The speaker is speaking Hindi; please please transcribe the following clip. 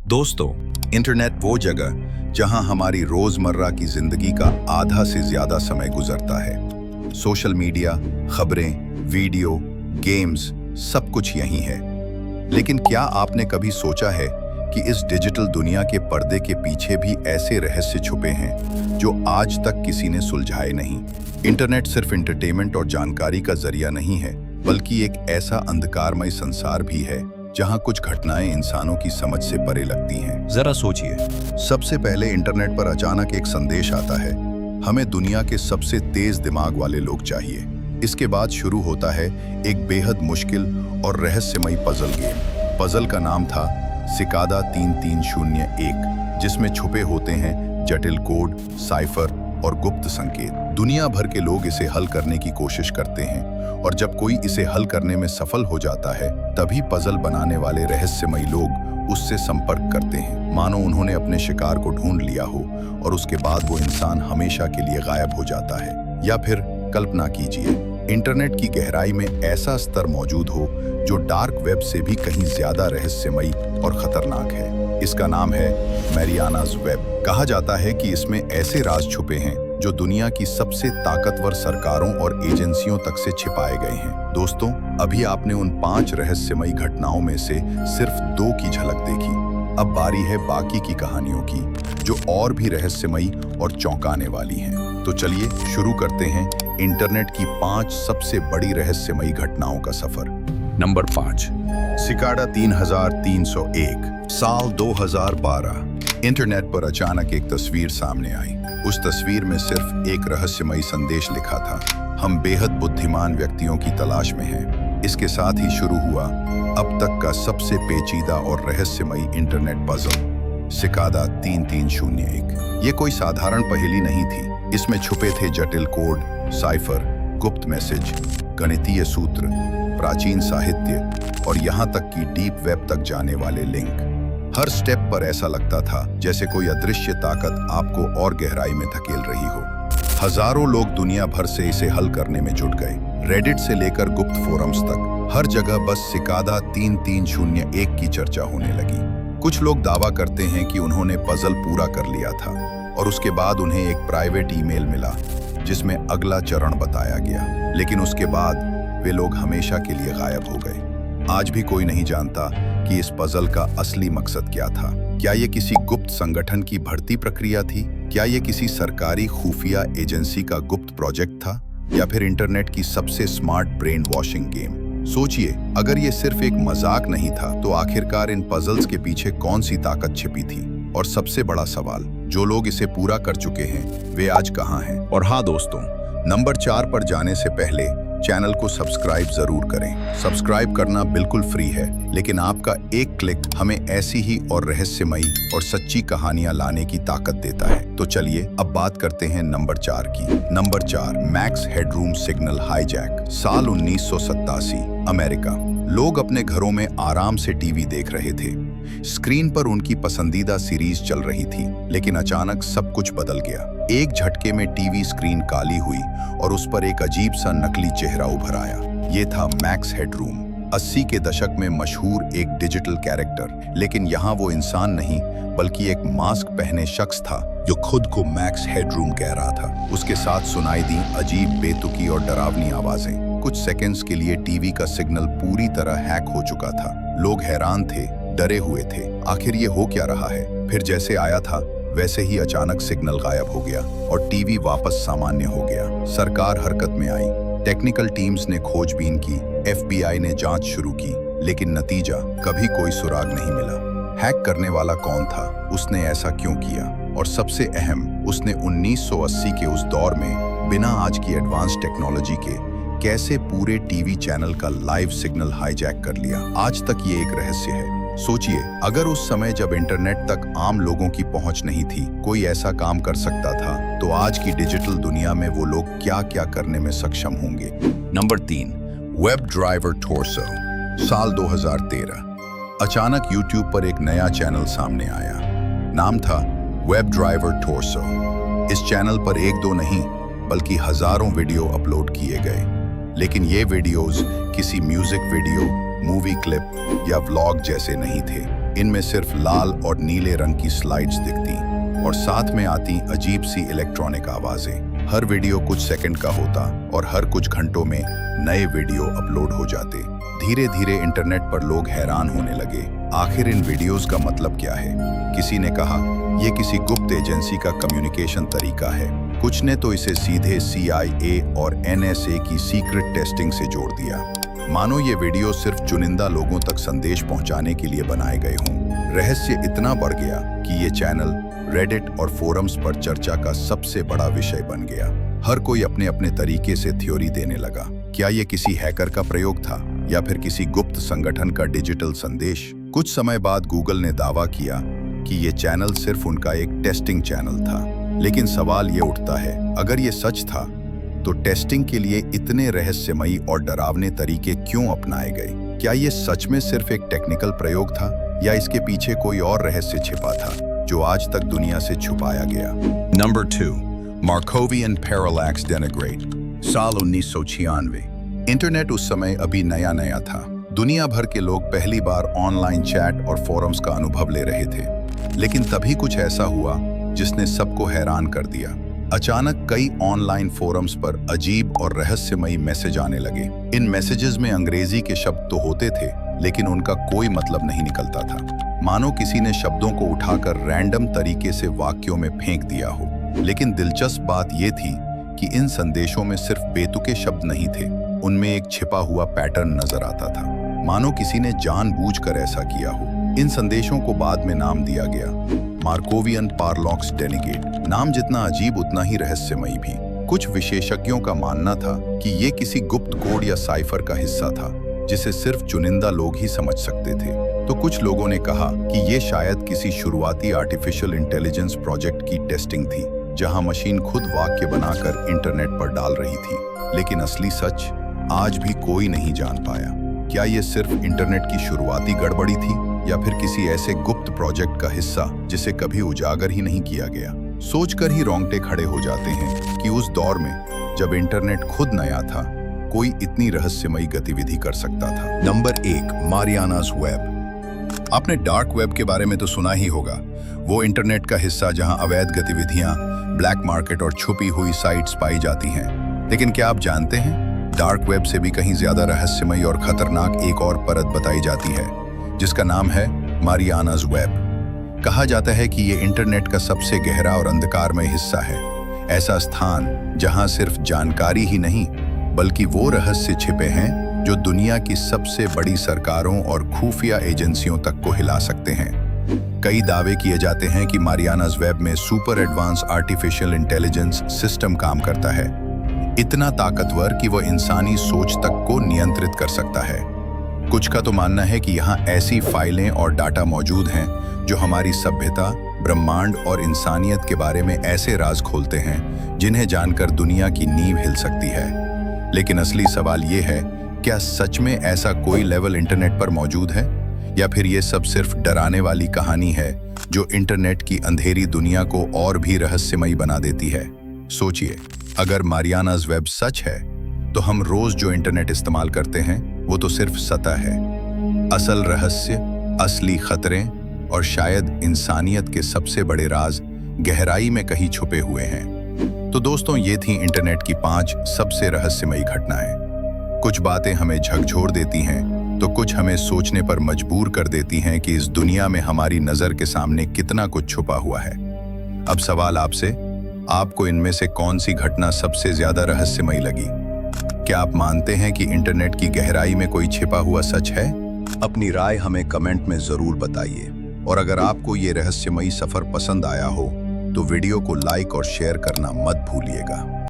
दोस्तों, इंटरनेट वो जगह जहां हमारी रोजमर्रा की जिंदगी का आधा से ज्यादा समय गुजरता है। सोशल मीडिया, खबरें, वीडियो, गेम्स, सब कुछ यहीं है। लेकिन क्या आपने कभी सोचा है कि इस डिजिटल दुनिया के पर्दे के पीछे भी ऐसे रहस्य छुपे हैं जो आज तक किसी ने सुलझाए नहीं? इंटरनेट सिर्फ एंटरटेनमेंट और जानकारी का जरिया नहीं है, बल्कि एक ऐसा अंधकारमय संसार भी है जहां कुछ घटनाएं इंसानों की समझ से परे लगती हैं। जरा सोचिए, सबसे पहले इंटरनेट पर अचानक एक संदेश आता है, हमें दुनिया के सबसे तेज दिमाग वाले लोग चाहिए। इसके बाद शुरू होता है एक बेहद मुश्किल और रहस्यमयी पजल गेम। पजल का नाम था सिकादा 3301, जिसमें छुपे होते हैं जटिल कोड, साइफर और गुप्त संकेत। दुनिया भर के लोग इसे हल करने की कोशिश करते हैं और जब कोई इसे हल करने में सफल हो जाता है, तभी पजल बनाने वाले रहस्यमयी लोग उससे संपर्क करते हैं, मानो उन्होंने अपने शिकार को ढूंढ लिया हो और उसके बाद वो इंसान हमेशा के लिए गायब हो जाता है। या फिर कल्पना कीजिए, इंटरनेट की गहराई में ऐसा स्तर मौजूद हो जो डार्क वेब से भी कहीं ज्यादा रहस्यमयी और खतरनाक है। इसका नाम है मैरियानाज वेब। कहा जाता है कि इसमें ऐसे राज छुपे हैं जो दुनिया की सबसे ताकतवर सरकारों और एजेंसियों तक से छिपाए गए हैं। दोस्तों, अभी आपने उन 5 रहस्यमयी घटनाओं में से सिर्फ 2 की झलक देखी। अब बारी है बाकी की कहानियों की, जो और भी रहस्यमयी और चौंकाने वाली हैं। तो चलिए शुरू करते हैं इंटरनेट की 5 सबसे बड़ी रहस्यमयी घटनाओं का सफर। नंबर 5, सिकादा 3301। साल 2012। इंटरनेट पर अचानक एक तस्वीर सामने आई। उस तस्वीर में सिर्फ एक रहस्यमयी संदेश लिखा था, हम बेहद बुद्धिमान व्यक्तियों की तलाश में हैं। इसके साथ ही शुरू हुआ अब तक का सबसे पेचीदा और रहस्यमयी इंटरनेट पजल, सिकादा 3301। ये कोई साधारण पहेली नहीं थी। इसमें छुपे थे जटिल कोड, साइफर, गुप्त मैसेज, गणितीय सूत्र, प्राचीन साहित्य और यहाँ तक कि डीप वेब तक जाने वाले लिंक। हर स्टेप पर ऐसा लगता था जैसे कोई अदृश्य ताकत आपको और गहराई में धकेल रही हो। हजारों लोग दुनिया भर से इसे हल करने में जुट गए। रेडिट से लेकर गुप्त फोरम्स तक हर जगह बस सिकादा 3301 की चर्चा होने लगी। कुछ लोग दावा करते हैं कि उन्होंने पजल पूरा कर लिया था और उसके बाद उन्हें एक प्राइवेट ईमेल मिला जिसमें अगला चरण बताया गया, लेकिन उसके बाद वे लोग हमेशा के लिए गायब हो गए। आज भी कोई नहीं जानता कि इस पजल का असली मकसद क्या था। क्या ये किसी गुप्त संगठन की भर्ती प्रक्रिया थी? क्या ये किसी सरकारी खुफिया एजेंसी का गुप्त प्रोजेक्ट था? या फिर इंटरनेट की सबसे स्मार्ट ब्रेन वॉशिंग गेम? सोचिए, अगर ये सिर्फ एक मजाक नहीं था तो आखिरकार इन पजल्स के पीछे कौन सी ताकत छिपी थी? और सबसे बड़ा सवाल, जो लोग इसे पूरा कर चुके हैं वे आज कहाँ हैं? और हाँ दोस्तों, नंबर 4 पर जाने से पहले चैनल को सब्सक्राइब जरूर करें। सब्सक्राइब करना बिल्कुल फ्री है, लेकिन आपका एक क्लिक हमें ऐसी ही और रहस्यमयी और सच्ची कहानियां लाने की ताकत देता है। तो चलिए अब बात करते हैं नंबर 4 की। Number 4, max headroom signal hijack. साल 1987, अमेरिका। लोग अपने घरों में आराम से टीवी देख रहे थे। स्क्रीन पर उनकी पसंदीदा सीरीज चल रही थी, लेकिन अचानक सब कुछ बदल गया। एक झटके में टीवी स्क्रीन काली हुई और उस पर एक अजीब सा नकली चेहरा उभर आया। ये था मैक्स हेडरूम, 80 के दशक में मशहूर एक डिजिटल कैरेक्टर। लेकिन यहाँ वो इंसान नहीं, बल्कि एक मास्क पहने शख्स था जो खुद को मैक्स हेडरूम कह रहा था। उसके साथ सुनाई दी अजीब, बेतुकी और डरावनी आवाजें। कुछ सेकंड्स के लिए टीवी का सिग्नल पूरी तरह हैक हो चुका था। लोग हैरान थे, डरे हुए थे, आखिर ये हो क्या रहा है? फिर जैसे आया था वैसे ही अचानक सिग्नल गायब हो गया और टीवी वापस सामान्य हो गया। सरकार हरकत में आई, टेक्निकल टीम्स ने खोजबीन की, FBI ने जांच शुरू की, लेकिन नतीजा कभी कोई सुराग नहीं मिला। हैक करने वाला कौन था? उसने ऐसा क्यों किया? और सबसे अहम, उसने 1980 के उस दौर में बिना आज की एडवांस टेक्नोलॉजी के कैसे पूरे टीवी चैनल का लाइव सिग्नल हाईजैक कर लिया? आज तक ये एक रहस्य है। सोचिए, अगर उस समय जब इंटरनेट तक आम लोगों की पहुंच नहीं थी कोई ऐसा काम कर सकता था, तो आज की डिजिटल दुनिया में वो लोग क्या क्या करने में सक्षम होंगे। Number 3, web driver torso. साल 2013। अचानक YouTube पर एक नया चैनल सामने आया। नाम था वेब ड्राइवर टोर्सो। इस चैनल पर 1-2 नहीं बल्कि हजारों वीडियो अपलोड किए गए, लेकिन ये वीडियोस किसी म्यूजिक वीडियो, मूवी क्लिप या व्लॉग जैसे नहीं थे। इनमें सिर्फ लाल और नीले रंग की स्लाइड्स दिखती और साथ में आती अजीब सी इलेक्ट्रॉनिक आवाजें। हर वीडियो कुछ सेकंड का होता और हर कुछ घंटों में नए वीडियो अपलोड हो जाते। धीरे धीरे इंटरनेट पर लोग हैरान होने लगे, आखिर इन वीडियोस का मतलब क्या है। किसी ने कहा यह किसी गुप्त एजेंसी का कम्युनिकेशन तरीका है, कुछ ने तो इसे सीधे CIA और NSA की सीक्रेट टेस्टिंग से जोड़ दिया, मानो ये वीडियो सिर्फ चुनिंदा लोगों तक संदेश पहुंचाने के लिए बनाए गए हों। रहस्य इतना बढ़ गया कि ये चैनल रेडिट और फोरम्स पर चर्चा का सबसे बड़ा विषय बन गया। हर कोई अपने अपने तरीके से थ्योरी देने लगा। क्या ये किसी हैकर का प्रयोग था या फिर किसी गुप्त संगठन का डिजिटल संदेश? कुछ समय बाद गूगल ने दावा किया कि ये चैनल सिर्फ उनका एक टेस्टिंग चैनल था। लेकिन सवाल ये उठता है, अगर ये सच था तो टेस्टिंग के लिए इतने रहस्यमयी और डरावने तरीके क्यों अपनाए गए? क्या ये सच में सिर्फ एक टेक्निकल प्रयोग था या इसके पीछे कोई और रहस्य छिपा था जो आज तक दुनिया से छुपाया गया? नंबर 2, मार्कोवियन पैरालैक्स डेनिग्रेट, साल 1996। इंटरनेट उस समय अभी नया नया था। दुनिया भर के लोग पहली बार ऑनलाइन चैट और फोरम्स का अनुभव ले रहे थे। लेकिन तभी कुछ ऐसा हुआ जिसने सबको हैरान कर दिया। अचानक कई ऑनलाइन फोरम्स पर अजीब और रहस्यमयी मैसेज आने लगे। इन मैसेजेस में अंग्रेजी के शब्द तो होते थे, लेकिन उनका कोई मतलब नहीं निकलता था, मानो किसी ने शब्दों को उठाकर रैंडम तरीके से वाक्यों में फेंक दिया हो। लेकिन दिलचस्प बात यह थी कि इन संदेशों में सिर्फ बेतुके शब्द नहीं थे, उनमें एक छिपा हुआ पैटर्न नजर आता था, मानो किसी ने जानबूझकर ऐसा किया हो। इन संदेशों को बाद में नाम दिया गया मार्कोवियन पैरालैक्स डेनिग्रेट। नाम जितना अजीब उतना ही रहस्यमयी भी। कुछ विशेषज्ञों का मानना था कि ये किसी गुप्त कोड या साइफर का हिस्सा था जिसे सिर्फ चुनिंदा लोग ही समझ सकते थे। तो कुछ लोगों ने कहा कि ये शायद किसी शुरुआती आर्टिफिशियल इंटेलिजेंस प्रोजेक्ट की टेस्टिंग थी, जहां मशीन खुद वाक्य बनाकर इंटरनेट पर डाल रही थी। लेकिन असली सच आज भी कोई नहीं जान पाया। क्या ये सिर्फ इंटरनेट की शुरुआती गड़बड़ी थी या फिर किसी ऐसे गुप्त प्रोजेक्ट का हिस्सा जिसे कभी उजागर ही नहीं किया गया? सोचकर ही रोंगटे खड़े हो जाते हैं कि उस दौर में जब इंटरनेट खुद नया था, कोई इतनी रहस्यमयी गतिविधि कर सकता था। Number 1, Marianas web. आपने डार्क वेब के बारे में तो सुना ही होगा, वो इंटरनेट का हिस्सा जहां अवैध गतिविधियां, ब्लैक मार्केट और छुपी हुई साइट्स पाई जाती हैं। लेकिन क्या आप जानते हैं, डार्क वेब से भी कहीं ज्यादा रहस्यमयी और खतरनाक एक और परत बताई जाती है, जिसका नाम है मारियानास वेब। कहा जाता है कि ये इंटरनेट का सबसे गहरा और अंधकारमय हिस्सा है, ऐसा स्थान जहां सिर्फ जानकारी ही नहीं बल्कि वो रहस्य छिपे हैं जो दुनिया की सबसे बड़ी सरकारों और खुफिया एजेंसियों तक को हिला सकते हैं। कई दावे किए जाते हैं कि मारियानास वेब में super advance artificial intelligence system काम करता है, इतना ताकतवर कि वह इंसानी सोच तक को नियंत्रित कर सकता है। कुछ का तो मानना है कि यहाँ ऐसी फाइलें और डाटा मौजूद हैं जो हमारी सभ्यता, ब्रह्मांड और इंसानियत के बारे में ऐसे राज खोलते हैं जिन्हें जानकर दुनिया की नींव हिल सकती है। लेकिन असली सवाल ये है, क्या सच में ऐसा कोई लेवल इंटरनेट पर मौजूद है या फिर ये सब सिर्फ डराने वाली कहानी है जो इंटरनेट की अंधेरी दुनिया को और भी रहस्यमयी बना देती है? सोचिए, अगर मारियानास वेब सच है तो हम रोज जो इंटरनेट इस्तेमाल करते हैं वो तो सिर्फ सतह है। असल रहस्य, असली खतरे और शायद इंसानियत के सबसे बड़े राज गहराई में कहीं छुपे हुए हैं। तो दोस्तों, ये थी इंटरनेट की 5 सबसे रहस्यमयी घटनाएं। कुछ बातें हमें झकझोर देती हैं तो कुछ हमें सोचने पर मजबूर कर देती हैं कि इस दुनिया में हमारी नजर के सामने कितना कुछ छुपा हुआ है। अब सवाल आपसे, आपको इनमें से कौन सी घटना सबसे ज्यादा रहस्यमयी लगी? क्या आप मानते हैं कि इंटरनेट की गहराई में कोई छिपा हुआ सच है? अपनी राय हमें कमेंट में जरूर बताइए। और अगर आपको ये रहस्यमयी सफर पसंद आया हो तो वीडियो को लाइक और शेयर करना मत भूलिएगा।